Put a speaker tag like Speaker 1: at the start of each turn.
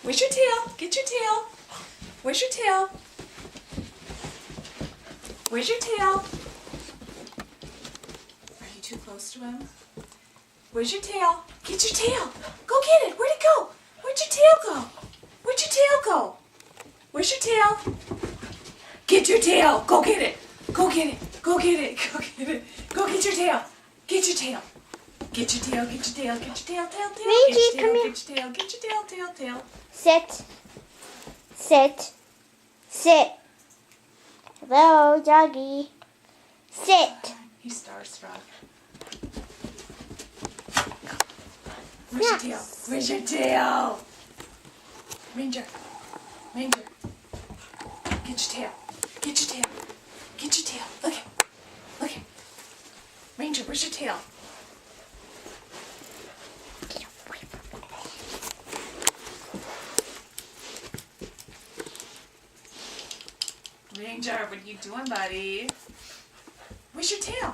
Speaker 1: Where's your tail? Get your tail. Where's your tail? Where's your tail? Are you too close to him? Where's your tail? Get your tail. Go get it. Where'd it go? Where'd your tail go? Where'd your tail go? Where's your tail? Get your tail. Go get it. Go get it. Go get it. Go get it. Go get your tail. Get your tail. Get your tail. Get your tail. Get your tail. Tail. Tail.
Speaker 2: Minky,
Speaker 1: Get your
Speaker 2: come
Speaker 1: tail.
Speaker 2: here.
Speaker 1: Get your tail. Get your tail. Tail. Tail.
Speaker 2: Sit. Sit. Sit. Hello, doggy. Sit.
Speaker 1: He's starstruck. Where's your tail? Where's your tail? Ranger. Ranger. Get your tail. Get your tail. Get your tail. Look it. Look it. Ranger, where's your tail? Ranger, what are you doing, buddy? Where's your tail?